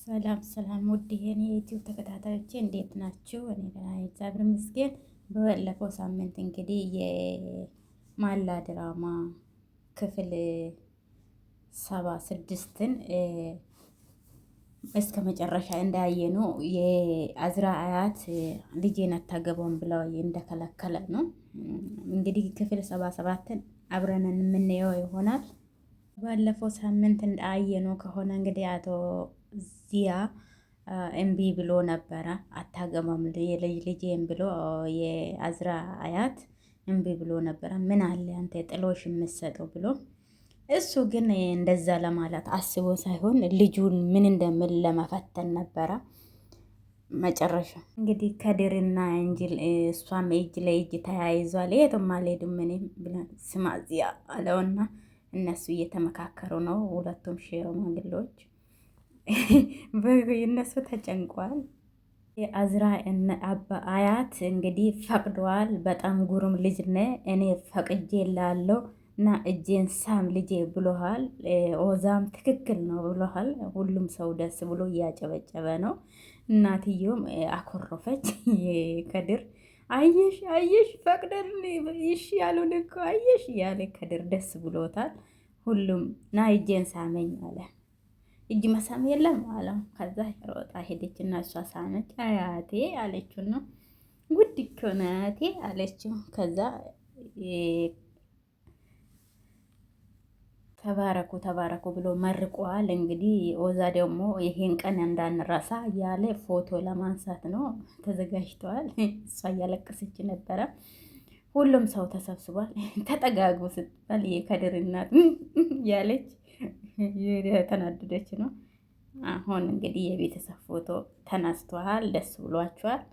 ሰላም ሰላም ውድ የኔ የዩቲዩብ ተከታታዮቼ እንዴት ናችሁ? እኔ ደህና ነኝ እግዚአብሔር ይመስገን። በባለፈው ሳምንት እንግዲህ የማላ ድራማ ክፍል 76ን እስከ መጨረሻ እንዳያየነው የአዝራ አያት ልጄን አታገባውም ብለው እንደከለከለ ነው። እንግዲህ ክፍል 77ን አብረን የምናየው ይሆናል። ባለፈው ሳምንት እንዳያየነው ከሆነ እንግዲህ አቶ ዚያ እምቢ ብሎ ነበረ። አታገባም የልጅ ልጄን ብሎ የአዝራ አያት እምቢ ብሎ ነበረ። ምን አለ አንተ ጥሎሽ የምትሰጠው ብሎ እሱ ግን እንደዛ ለማለት አስቦ ሳይሆን ልጁን ምን እንደምል ለመፈተን ነበረ። መጨረሻ እንግዲህ ከድርና እንጅል እሷም እጅ ለእጅ ተያይዟል። የትም አልሄድም እኔም ብለን ስማ ዚያ አለውና እነሱ እየተመካከሩ ነው። ሁለቱም ሽማግሌዎች እነሱ ተጨንቋል። የአዝራ አያት እንግዲህ ፈቅደዋል። በጣም ጉሩም ልጅ ነ እኔ ፈቅጄ ላለው እና እጄን ሳም ልጄ ብሎሃል። ኦዛም ትክክል ነው ብሎሃል። ሁሉም ሰው ደስ ብሎ እያጨበጨበ ነው። እናትየውም አኮረፈች። ከድር አየሽ አየሽ ፈቅደን ይሽ ያሉን እኮ አየሽ እያለ ከድር ደስ ብሎታል። ሁሉም ና እጄን ሳመኝ አለ። እጅ መሳም የለም አለው። ከዛ ሮጣ ሄደች እና እሷ ሳመች። አያቴ አለችው ነው ጉድ እኮ ነው አያቴ አለችው። ከዛ ተባረኩ ተባረኩ ብሎ መርቋል። እንግዲህ ኦዛ ደግሞ ይሄን ቀን እንዳንረሳ እያለ ፎቶ ለማንሳት ነው ተዘጋጅተዋል። እሷ እያለቀሰች ነበረ። ሁሉም ሰው ተሰብስቧል። ተጠጋጉ ስትባል የከድር እናት ያለች የተናደደች ነው። አሁን እንግዲህ የቤተሰብ ፎቶ ተነስተዋል። ደስ ብሏቸዋል።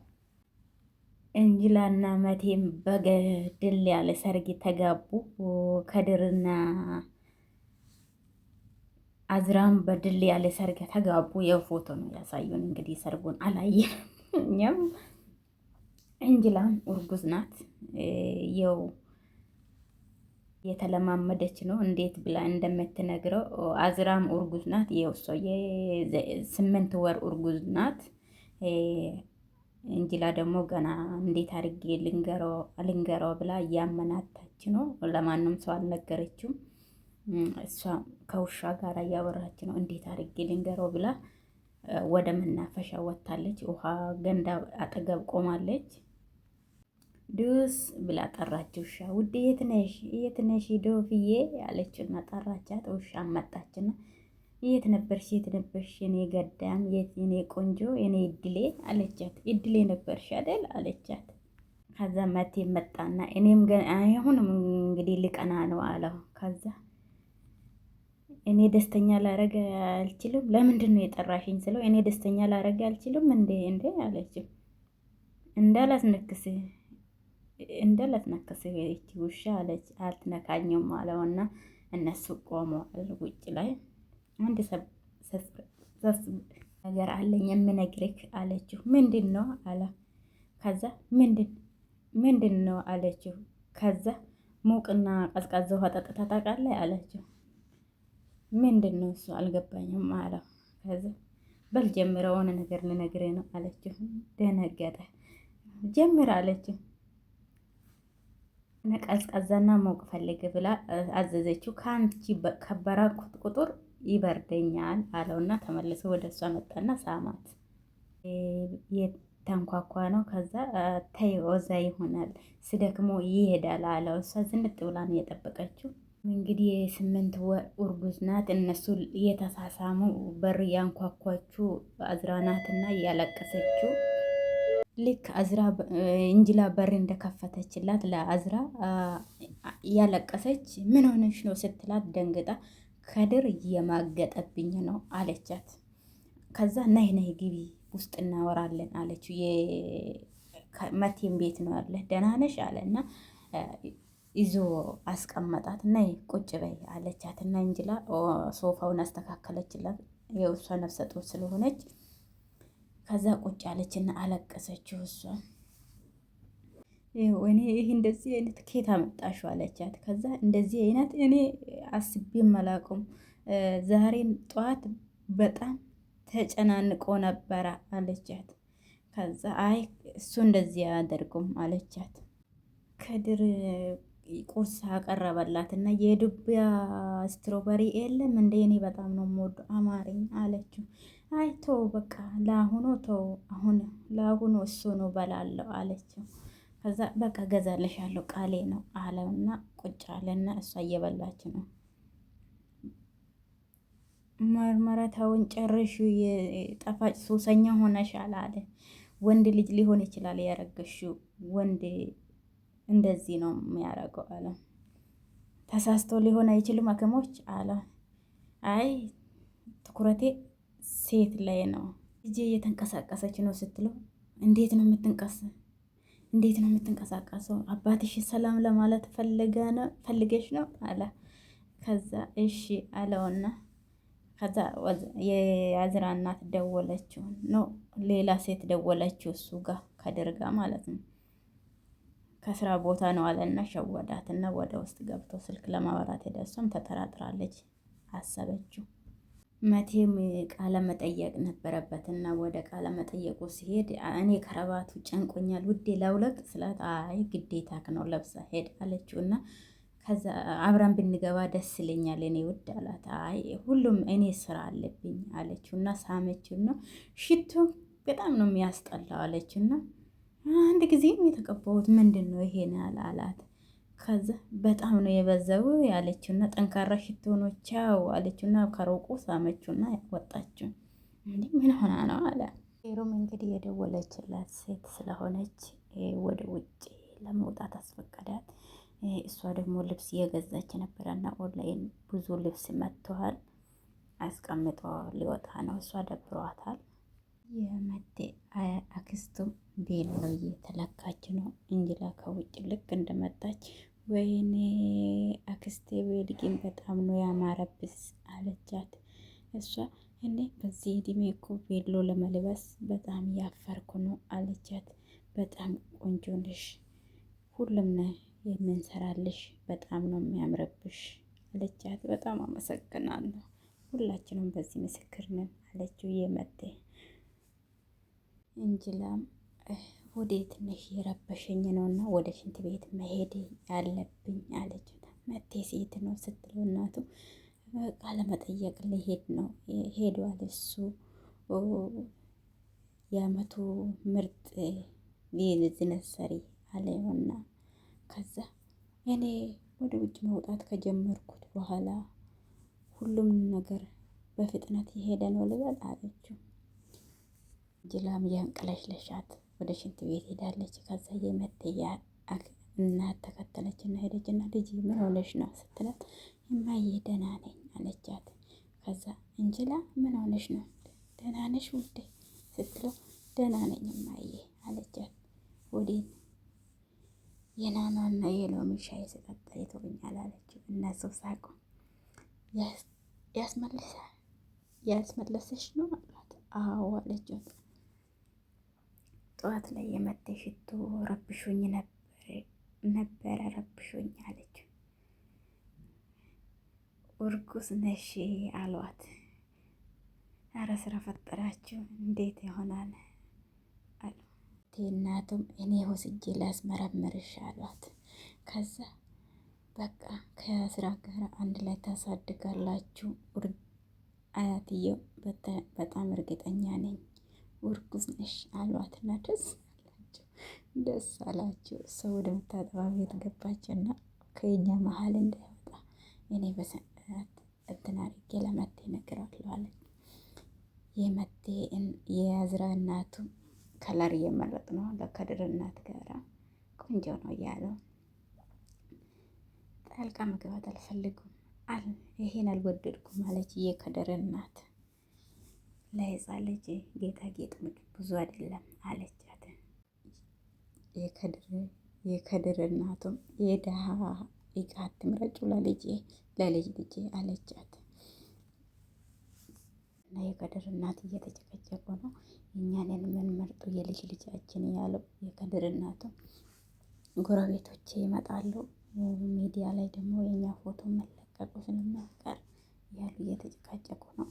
እንጅላና መቴም በገድል ያለ ሰርግ ተጋቡ። ከድርና አዝራም በድል ያለ ሰርግ ተጋቡ። የፎቶ ነው ያሳዩን። እንግዲህ ሰርጉን አላየን እኛም። እንጅላም እርጉዝ ናት። የው የተለማመደች ነው እንዴት ብላ እንደምትነግረው። አዝራም እርጉዝ ናት። ይኸው እሷ የ8 ወር እርጉዝ ናት። እንጅላ ደግሞ ገና እንዴት አድርጌ ልንገረው ብላ እያመናታች ነው። ለማንም ሰው አልነገረችም። እሷ ከውሻ ጋር እያወራች ነው። እንዴት አድርጌ ልንገረው ብላ ወደ መናፈሻ ወጥታለች። ውሃ ገንዳ አጠገብ ቆማለች። ዱስ ብላ ጠራች። ውሻ ውዴ የት ነሽ? የት ነሽ ዶፍዬ አለችና ጠራቻት። ውሻ መጣችና የት ነበርሽ? የት ነበርሽ? የኔ ገዳም፣ የኔ ቆንጆ፣ የኔ እድሌ አለቻት። እድሌ ነበርሽ አይደል አለቻት። ከዛ መቴ መጣና እኔም አሁንም እንግዲህ ልቀና ነው አለው። ከዛ እኔ ደስተኛ ላረግ አልችልም። ለምንድን ነው የጠራሽኝ ስለው እኔ ደስተኛ ላረግ አልችልም እንዴ አለችው። እንዳላስነክስ ይቺ ውሻ አለች። አልትነካኝም አለውና እነሱ ቆመዋል ውጭ ላይ። አንድ ነገር አለኝ የምነግርህ አለችው። ምንድን ነው አለ። ከዛ ምንድን ነው አለችው። ከዛ ሙቅና ቀዝቃዛ ውሃ ጠጥታ ታውቃለህ አለችው። ምንድን ነው እሱ አልገባኝም አለው። ከዛ በል ጀምረው የሆነ ነገር ልነግርህ ነው አለችው። ደነገጠ። ጀምር አለችው። ቀዝቃዛና ሞቅ ፈልግ ብላ አዘዘችው። ከአንቺ ከበራኩት ቁጥር ይበርደኛል አለውና ተመልሶ ወደ እሷ መጣና ሳማት። የተንኳኳ ነው። ከዛ ተይ ወዛ ይሆናል ስደክሞ ይሄዳል አለው። እሷ ዝንጥ ብላ ነው የጠበቀችው። እንግዲህ የ8 ወር እርጉዝ ናት። እነሱ እየተሳሳሙ በር ያንኳኳችው አዝራ ናትና እያለቀሰችው ልክ አዝራ እንጅላ በር እንደከፈተችላት ለአዝራ እያለቀሰች ምን ሆነሽ ነው ስትላት ደንግጣ ከድር እየማገጠብኝ ነው አለቻት። ከዛ ነይ ነይ ግቢ ውስጥ እናወራለን አለችው። መቴም ቤት ነው ያለ ደህና ነሽ አለና ይዞ አስቀመጣት። ነይ ቁጭ በይ አለቻት እና እንጅላ ሶፋውን አስተካከለችላት። የውሷ ነፍሰ ጡር ስለሆነች ከዛ ቁጭ አለችና አለቀሰችው። እሷ እኔ ይህ እንደዚህ አይነት ኬት አመጣሽው አለቻት። ከዛ እንደዚህ አይነት እኔ አስቤም አላውቅም። ዛሬን ጠዋት በጣም ተጨናንቆ ነበረ አለቻት። ከዛ አይ እሱ እንደዚህ አያደርጉም አለቻት። ከድር ቁርስ አቀረበላት እና የዱቢያ ስትሮበሪ የለም እንደ እኔ በጣም ነው የምወደው አማረኝ አለችው። አይ ተው በቃ ለአሁኑ ተው፣ አሁን ለአሁኑ እሱ ነው በላለው አለችው። ከዛ በቃ ገዛልሻለሁ ቃሌ ነው አለውና ቁጭ አለና እሷ እየበላች ነው። መርመረታውን ጨርሽ የጣፋጭ ሱሰኛ ሆነሻል አለ። ወንድ ልጅ ሊሆን ይችላል ያረገሽው፣ ወንድ እንደዚህ ነው የሚያረገው አለ። ተሳስቶ ሊሆን አይችልም ሐኪሞች አለ። አይ ትኩረቴ ሴት ላይ ነው። ልጄ እየተንቀሳቀሰች ነው ስትለው እንዴት ነው የምትንቀሳቀሰው? አባትሽ ሰላም ለማለት ፈልገሽ ነው አለ። ከዛ እሺ አለውና ከዛ የአዝራ እናት ደወለችው ነው ሌላ ሴት ደወለችው እሱ ጋር ከድርጋ ማለት ነው። ከስራ ቦታ ነው አለና ሸወዳትና ወደ ውስጥ ገብቶ ስልክ ለማውራት ሄደ። እሷም ተጠራጥራለች አሰበችው። መቴም ቃለ መጠየቅ ነበረበትና ወደ ቃለ መጠየቁ ሲሄድ እኔ ከረባቱ ጨንቆኛል ውዴ ላውለቅ ስላት አይ ግዴታክ ነው ለብሳ ሄድ አለችውና ከዛ አብረን ብንገባ ደስ ይለኛል እኔ ውድ አላት። አይ ሁሉም እኔ ስራ አለብኝ አለችውና ሳመችውና ሽቶ በጣም ነው የሚያስጠላው አለችውና አንድ ጊዜም የተቀባሁት ምንድን ነው ይሄን አላት። ከዛ በጣም ነው የበዛው ያለችውና ጠንካራ ሽቶ ነው ቻው አለችውና ከሩቁ ሳመችውና ወጣችው። እንዴ ምን ሆና ነው አለ። ሮም እንግዲህ የደወለችላት ሴት ስለሆነች ወደ ውጭ ለመውጣት አስፈቀዳት። እሷ ደግሞ ልብስ እየገዛች ነበረና ኦንላይን ብዙ ልብስ መጥተዋል። አስቀምጦ ሊወጣ ነው። እሷ ደብሯታል። የመቴ አክስቱም ቤሎ እየተለካች ነው። እንጅላ ከውጭ ልክ እንደመጣች ወይኔ አክስቴ ቤልጊን በጣም ነው ያማረብስ አለቻት። እሷ እኔ በዚህ እድሜ እኮ ቤሎ ለመልበስ በጣም ያፈርኩ ነው አለቻት። በጣም ቆንጆ ነሽ፣ ሁሉም ነው የምንሰራልሽ፣ በጣም ነው የሚያምርብሽ አለቻት። በጣም አመሰግናለሁ፣ ሁላችንም በዚህ ምስክር ነን አለችው የመቴ እንጅላም ወዴት ነሽ? የረበሸኝ ነው እና ወደ ሽንት ቤት መሄድ ያለብኝ አለች። መቴ ሴት ነው ስትለው እናቱ ቃለ መጠየቅ ሊሄድ ነው ሄዷል። እሱ የአመቱ ምርጥ ቢዝነስ ሰሪ አለውና ከዛ እኔ ወደ ውጭ መውጣት ከጀመርኩት በኋላ ሁሉም ነገር በፍጥነት የሄደ ነው ልበል አለችው። ጅላም ያንቀለሽለሻት ወደ ሽንት ቤት ሄዳለች። ከዛ የመተያ እናት ተከተለች እና ሄደች እና ልጅ ምን ሆነሽ ነው ስትላት እማዬ ደህና ነኝ አለቻት። ከዛ እንጅላ ምን ሆነሽ ነው ደህና ነሽ ውዴ ስትለው ደህና ነኝ እማዬ አለቻት። ወዴን የናናና የሎሚ ሻይ ስጠጣ ይተውኛል አለችው። እነሱ ሳቁ። ያስመለሰሽ ነው አሏት። አዎ አለችው። ጠዋት ላይ የመቴ ሽቶ ረብሾኝ ነበረ ረብሾኝ አለችው። እርጉዝ ነሽ አሏት። አረ ስራ ፈጠራችሁ እንዴት ይሆናል አሉ። እናቱም እኔ ወስጄ ላስመረምርሽ አሏት። ከዛ በቃ ከስራ ጋር አንድ ላይ ታሳድጋላችሁ አያትየው በጣም እርግጠኛ ነኝ እርጉዝ ነሽ አሏትና ደስ አላቸው። ሰው ወደ መታጠቢያ ቤት ገባችና ከኛ መሀል እንዳይወጣ እኔ በሰዓት እንትን አድርጌ ለመቴ እነግራለሁ አለ። የመቴ የአዝራ እናቱ ከለር እየመረጥ ነው ለከድር እናት ጋራ ቆንጆ ነው እያለው ጣልቃ መግባት አልፈልጉም ይሄን አልወደድኩም አለች የከድር እናት። ለህፃን ልጅ ጌጣጌጥ ምግብ ብዙ አይደለም አለቻት። የከድር እናቱም የድሃ እቃ አትምረጩ ለልጅ ልጄ አለቻት። እና የከድር እናት እየተጨቀጨቁ ነው። እኛንን የምንመርጡ የልጅ ልጃችን ያለው የከድር እናቱ ጎረቤቶቼ ይመጣሉ፣ ሚዲያ ላይ ደግሞ የኛ ፎቶ መለቀቁ ስለማይቀር ያሉ እየተጨቃጨቁ ነው።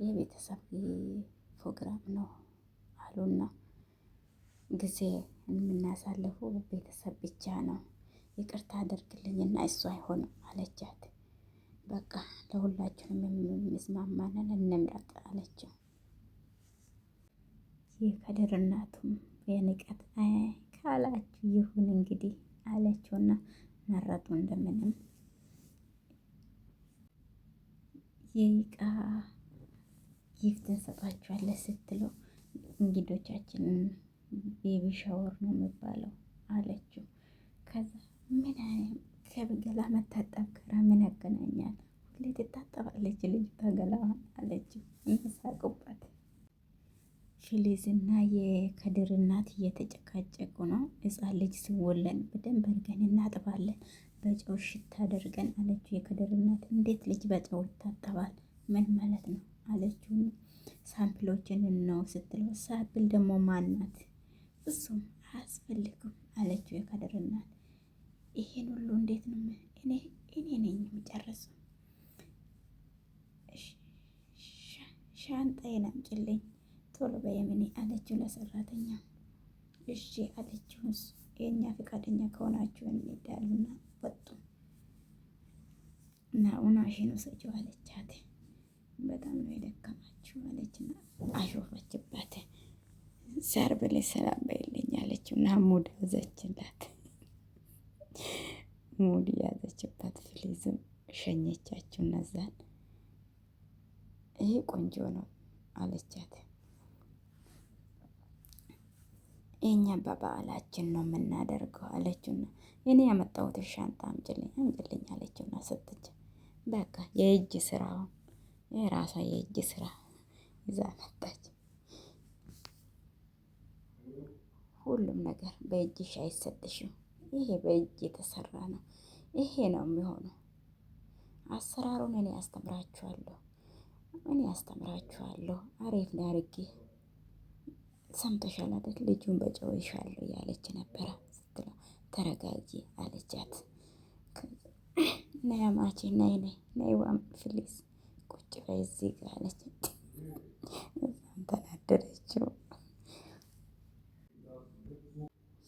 የቤተሰብ ፕሮግራም ነው አሉና ጊዜ የምናሳልፈው ቤተሰብ ብቻ ነው፣ ይቅርታ አድርግልኝና እሱ አይሆንም አለቻት። በቃ ለሁላችንም የሚስማማንን እንምረጥ አለችው። የከድር እናቱም የንቀት ካላችሁ ይሁን እንግዲህ አለችውና መረጡ። እንደምንም የእቃ ጊፍት እንሰጣችኋለን ስትለው እንግዶቻችንን ቤቢ ሻወር ነው የሚባለው አለችው። ከዛ ምን ከገላ መታጠብ ጋር ምን ያገናኛል? ሁሌ ትታጠባለች ልጅቷ ገላዋን አለችው። እንሳቁበት። ፊሊዝና የከድር እናት እየተጨቃጨቁ ነው። ሕፃን ልጅ ሲወለድ በደንብ አድርገን እናጥባለን በጨው ሽታ አድርገን አለችው። የከድር እናት እንዴት ልጅ በጨው ይታጠባል? ምን ማለት ነው አለችው። ሳምፕሎችን ነው ስትለው ሳምፕል ደግሞ ማናት? እሱም አያስፈልግም አለችው የከድር እናት። ይሄን ሁሉ እንዴት ነው እኔ ነኝ የምጨርሰው? ሻንጣዬን አምጪልኝ ቶሎ በየምኔ አለችው ለሰራተኛ። እሺ አለችው። የእኛ ፈቃደኛ ከሆናችሁ እንሄዳሉና ወጡ። እና ኡናሽን ውሰጂው አለቻት። በጣም ነው የደከማችሁ አለችና አሾፈችባት። ዛር በላይ ሰላም በይልኝ አለችው እና ሙድ ያዘችላት። ሙድ ያዘችባት። ፊሊዝም ሸኘቻችሁ እነዛን። ይሄ ቆንጆ ነው አለቻት። የኛ በበዓላችን ነው የምናደርገው አለችውና እኔ ያመጣሁት ሻንጣ አምጪልኝ አለችውና ሰጠች። በቃ የእጅ ስራው የራሷ የእጅ ስራ ይዛ መጣች። ሁሉም ነገር በእጅሽ አይሰጥሽም፣ ይሄ በእጅ የተሰራ ነው፣ ይሄ ነው የሚሆነው። አሰራሩን እኔ አስተምራችኋለሁ አሪፍ ነው አድርጌ ሰምተሻል አይደል? ልጁን በጨው ይሻለሁ ያለች ነበረ ስትለው ተረጋጊ አለቻት። ነይ አማቼ ነይ ዋም ፊሊዝ ቁጭ በይ እዚህ ጋር አለች። ተናደደችው።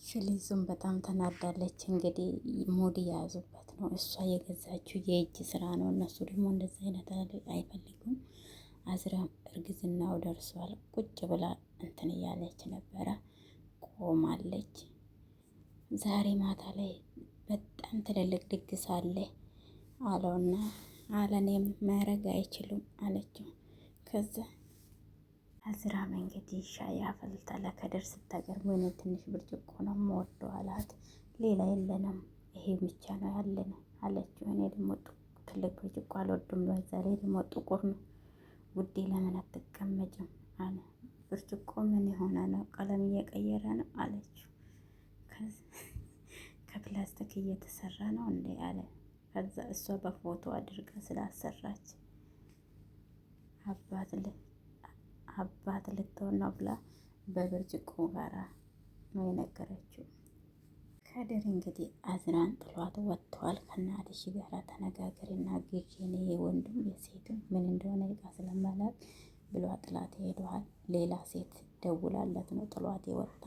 ፊሊዙም በጣም ተናዳለች። እንግዲህ ሙድ የያዙበት ነው። እሷ የገዛችው የእጅ ስራ ነው። እነሱ ደግሞ እንደዚህ አይነት አይፈልጉም። አዝራም እርግዝናው ደርሷል። ቁጭ ብላ እንትን እያለች ነበረ፣ ቆማለች። ዛሬ ማታ ላይ በጣም ትልልቅ ድግስ አለ አለውና አለኔም ማረግ አይችሉም አለችው። ከዛ አዝራም እንግዲህ ሻይ አፈልታ ለከድር ስታቀርብ ወይኔ ትንሽ ብርጭቆ ነው የምወደው አላት። ሌላ የለንም ይሄ ብቻ ነው ያለን አለችው። እኔ ደግሞ ትልቅ ብርጭቆ አልወድም፣ በዛ ላይ ደግሞ ጥቁር ነው ውዴ ለምን አትቀመጭም አለ። ብርጭቆ ምን የሆነ ነው? ቀለም እየቀየረ ነው አለችው። ከፕላስቲክ እየተሰራ ነው እንዴ አለ። ከዛ እሷ በፎቶ አድርጋ ስላሰራች አባት ልትሆን ነው ብላ በብርጭቆ ጋራ ነው የነገረችው። ከድር እንግዲህ አዝራን ጥሏት ወጥተዋል። ከእናትሽ ጋራ ተነጋገሪና ግዢ፣ እኔ የወንድም የሴትም ምን እንደሆነ እቃ ስለማላቅ ብሏ ጥላት ሄደዋል። ሌላ ሴት ደውላለት ነው ጥሏት የወጣ።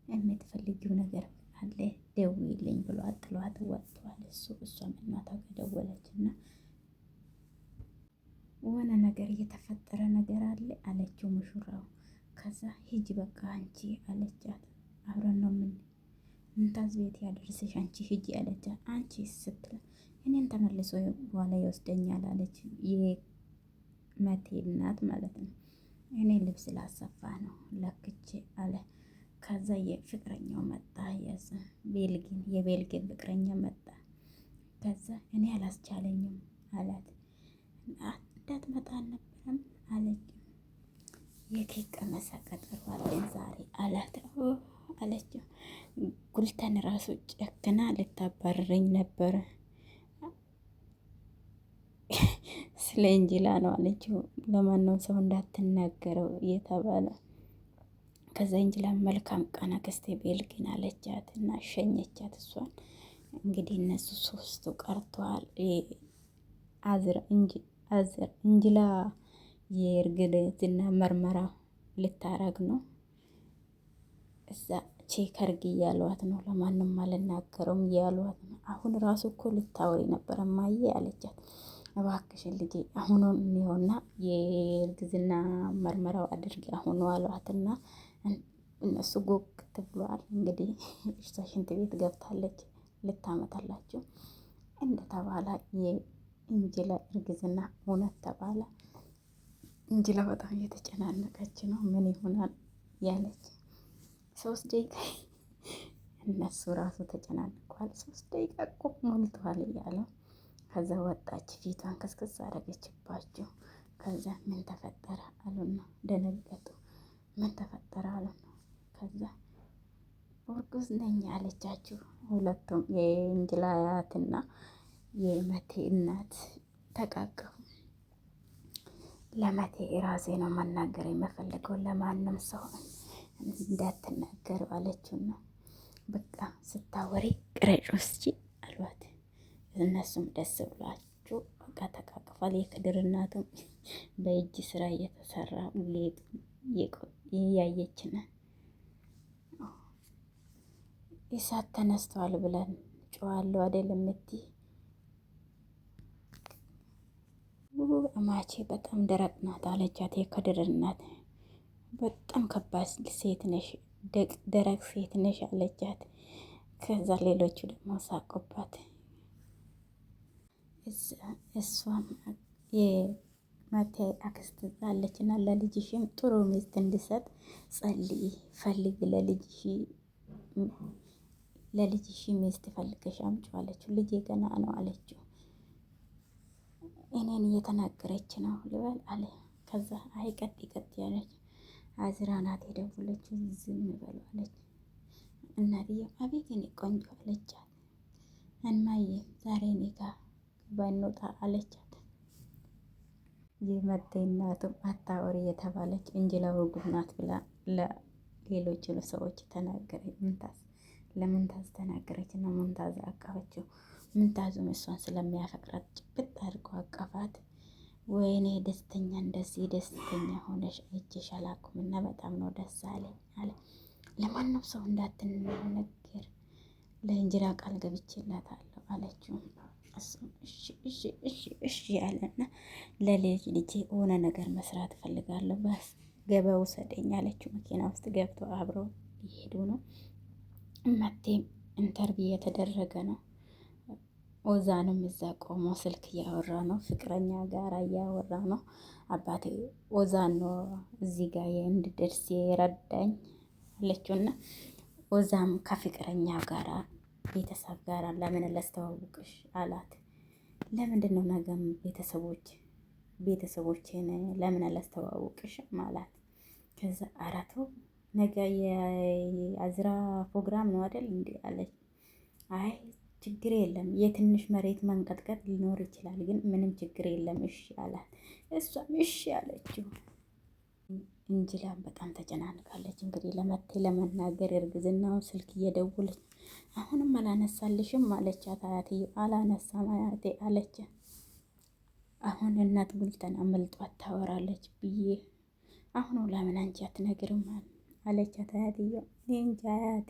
የምትፈልጊው ነገር አለ ደውይልኝ ብሏት ጥሏት ወጥተዋል። እሷ ማታ ከደወለች እና የሆነ ነገር እየተፈጠረ ነገር አለ አለችው ሙሽራው። ከዛ ሂጂ በቃ አንቺ አለቻት። አብረን ነው ምንታዝ ቤት ያደርስሽ አንቺ ሂጂ አለቻት። አንቺ ስትል እኔን ተመልሶ በኋላ ይወስደኛል አለች። የመቴ እናት ማለት ነው። እኔ ልብስ ላሰፋ ነው ለክቼ አለ። ከዛ የፍቅረኛው መጣ፣ የቤልጊን ፍቅረኛ መጣ። ከዛ እኔ አላስቻለኝም አላት። እንዳትመጣ አልነበረም አለች። የኬክ ቀመሳ ቀጠሮ አለኝ ዛሬ አላት። አለችው። ጉልተን ራሱ ጨክና ልታባረረኝ ነበረ ስለ እንጂላ ነው አለችው። ለማንም ሰው እንዳትናገረው እየተባለ ከዛ እንጂላ መልካም ቀን አክስቴ ቤልጊን አለቻት እና ሸኘቻት እሷን። እንግዲህ እነሱ ሶስቱ ቀርተዋል። እንጅላ የእርግዝና ምርመራ ልታረግ ነው። እዛ ቼክ አርጊ እያሏት ነው። ለማንም አልናገረውም እያሏት ነው። አሁን ራሱ እኮ ልታወሪ ነበር እማዬ አለቻት። እባክሽን ልጄ አሁኑን እንየውና የእርግዝና ምርመራው አድርጊ አሁኑ አሏትና እነሱ ጎግት ብሏል። እንግዲህ እሷ ሽንት ቤት ገብታለች ልታመጣላችሁ እንደተባለ የእንጅላ እርግዝና እውነት ተባለ። እንጅላ በጣም እየተጨናነቀች ነው። ምን ይሆናል ያለች 3 ደቂቃ እነሱ ራሱ ተጨናንቋል። 3 ደቂቃ እኮ ሞልቷል እያለው ከዛ ወጣች። ፊቷን ከስከስ አደረገችባቸው። ከዛ ምን ተፈጠረ አሉና ደነገጡ። ምን ተፈጠረ አሉና ከዛ እርጉዝ ነኝ አለቻችሁ። ሁለቱም የእንጅላ አያትና የመቴ እናት ተቃቀፉ። ለመቴ ራሴ ነው መናገር የምፈልገው ለማንም ሰው እንዳትናገሩ አለችውና በቃ ስታወሪ ቅረጭ ውስጪ አሏት። እነሱም ደስ ብሏቸው በቃ ተቃቅፏል። የክድር እናቱም በእጅ ስራ እየተሰራ እያየችን እሳት ተነስተዋል ብለን ጨዋለሁ አይደል የምትይ እማቼ በጣም ደረቅ ናት አለቻት። የክድር እናት በጣም ከባድ ሴት ነሽ፣ ደረቅ ሴት ነሽ አለቻት። ከዛ ሌሎቹ ደግሞ ሳቁባት። እሷም የመቴ አክስት አለችና ለልጅሽም ጥሩ ሚስት እንድሰጥ ጸልይ፣ ፈልግ፣ ለልጅሽ ሚስት ፈልገሽ አምጪው አለችው። ልጄ ገና ነው አለችው። እኔን እየተናገረች ነው ልበል አለ። ከዛ አይ ቀጥ ያለች አዝራ ናት የደወለችው። ዝም በሉ አለች። እናትዬ አቤት የኔ ቆንጆ አለቻት። እማዬ ዛሬ እኔ ጋር ባንወጣ አለቻት። የመቴ እናቱም አታወሪ የተባለች እንጅላ እርጉዝ ናት ብላ ለሌሎች ሰዎች ተናገረች። ለምንታዝ ተናገረች እና ምንታዝ አቀፈችው። ምንታዙም እሷን ስለሚያፈቅራት ጭብጥ አድርጎ አቀፋት። ወይኔ ደስተኛ እንደዚህ ደስተኛ ሆነሽ አይቼሽ አላውቅም እና በጣም ነው ደስ አለኝ አለ። ለማንም ሰው እንዳትናገር ለእንጅራ ቃል ገብቼላታለሁ አለችው። እሱም እሺ ያለና ለልጅ ልጄ የሆነ ነገር መስራት እፈልጋለሁ በስ ገበያ ውሰደኝ አለችው። መኪና ውስጥ ገብተው አብረው ይሄዱ ነው። መቴም ኢንተርቪው እየተደረገ ነው። ኦዛንም እዛ ቆሞ ስልክ እያወራ ነው። ፍቅረኛ ጋር እያወራ ነው። አባቴ ኦዛን ነው እዚህ ጋር እንድደርስ የረዳኝ አለችውና ኦዛም ከፍቅረኛ ጋር ቤተሰብ ጋር ለምን ላስተዋውቅሽ አላት። ለምንድን ነው ነገም ቤተሰቦችን ለምን ላስተዋውቅሽ ማለት ከዛ አራቱ ነገ የአዝራ ፕሮግራም ነው አይደል እንዴ አለች። አይ ችግር የለም የትንሽ መሬት መንቀጥቀጥ ሊኖር ይችላል፣ ግን ምንም ችግር የለም እሺ አላት። እሷም እሺ አለችው። እንጅላም በጣም ተጨናንቃለች። እንግዲህ ለመቴ ለመናገር እርግዝናውን ስልክ እየደወለች አሁንም አላነሳልሽም አለቻት። አያትዬው አላነሳም አያቴ አለች። አሁን እናት ቡልተን አመልጧት ታወራለች ብዬ አሁኑ ለምን አንቺ አትነግርም አለቻት። አያትዬው እኔ እንጃ አያቴ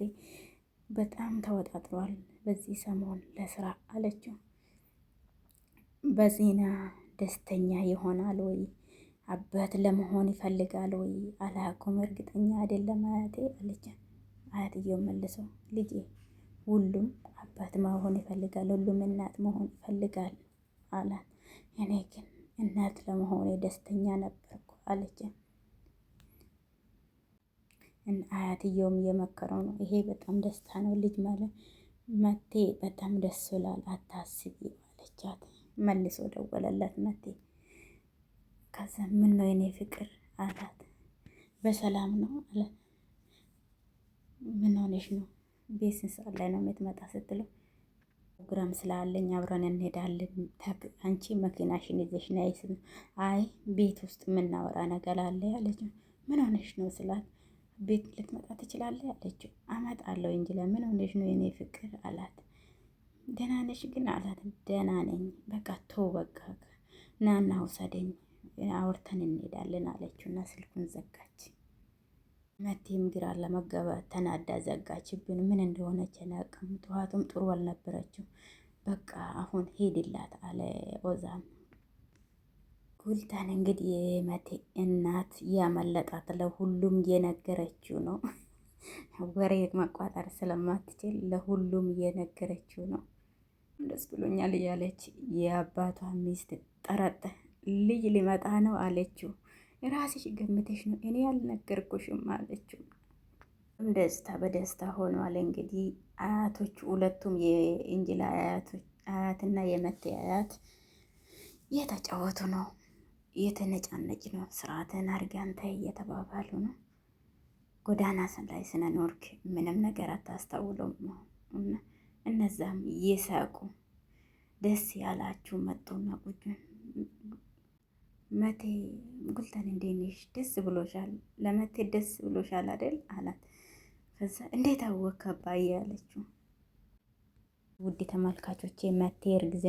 በጣም ተወጣጥሯል በዚህ ሰሞን ለስራ አለችው። በዜና ደስተኛ ይሆናል ወይ አባት ለመሆን ይፈልጋል ወይ አላውቅም፣ እርግጠኛ አይደለም አያቴ አለች። አያትየው መልሰው ልጄ ሁሉም አባት መሆን ይፈልጋል፣ ሁሉም እናት መሆን ይፈልጋል አላት። እኔ ግን እናት ለመሆኔ ደስተኛ ነበርኩ አለች። አያትየውም እየመከረው ነው። ይሄ በጣም ደስታ ነው ልጅ ማለት መቴ በጣም ደስ ይላል፣ አታስቢ አለቻት። መልሶ ደወለላት መቴ። ከዛ ምን ነው የኔ ፍቅር አላት። በሰላም ነው አለ። ምን ሆነሽ ነው? ቤት ስንት ሰዓት ላይ ነው የምትመጣ ስትለው ፕሮግራም ስላለኝ አብረን እንሄዳለን፣ አንቺ መኪናሽን ይዘሽ ነይ። አይ ቤት ውስጥ የምናወራ ነገር አለ ያለች። ምን ሆነሽ ነው ስላት ቤት ልትመጣ ትችላለህ አለችው። አመጣለሁ እንጂ ለምን ሆነሽ ነው የኔ ፍቅር አላት። ደህና ነሽ ግን አላት። ደህና ነኝ በቃ ተው በቃ ናና ውሰደኝ አውርተን እንሄዳለን አለችውና ስልኩን ዘጋች። መቴም ግራ ለመጋባት ተናዳ ዘጋችብን። ምን እንደሆነች አላውቅም። ጠዋቱም ጥሩ አልነበረችው። በቃ አሁን ሄድላት አለ ኦዛም። ጉልታን እንግዲህ የመቴ እናት ያመለጣት ለሁሉም የነገረችው ነው። ወሬ መቋጠር ስለማትችል ለሁሉም የነገረችው ነው። ደስ ብሎኛል እያለች የአባቷ ሚስት ጠረጠ ልጅ ሊመጣ ነው አለችው። ራስሽ ገምተሽ ነው እኔ ያልነገርኩሽም አለችው። ደስታ በደስታ ሆኗል። እንግዲህ አያቶች ሁለቱም የእንጅላ አያትና የመቴ አያት እየተጫወቱ ነው፣ እየተነጫነጭ ነው። ስርዓትን አርጋንተ እየተባባሉ ነው። ጎዳና ላይ ስነኖርክ ምንም ነገር አታስታውሎም ነው። እነዛም እየሳቁ ደስ ያላችሁ መጡና ቁጭ መቴ ጉልተን እንዴት ነሽ? ደስ ብሎሻል? ለመቴ ደስ ብሎሻል አይደል አላት። ከዛ እንዴት አወክ አባዬ አለችው። ውድ ተመልካቾቼ መቴ እርግዝና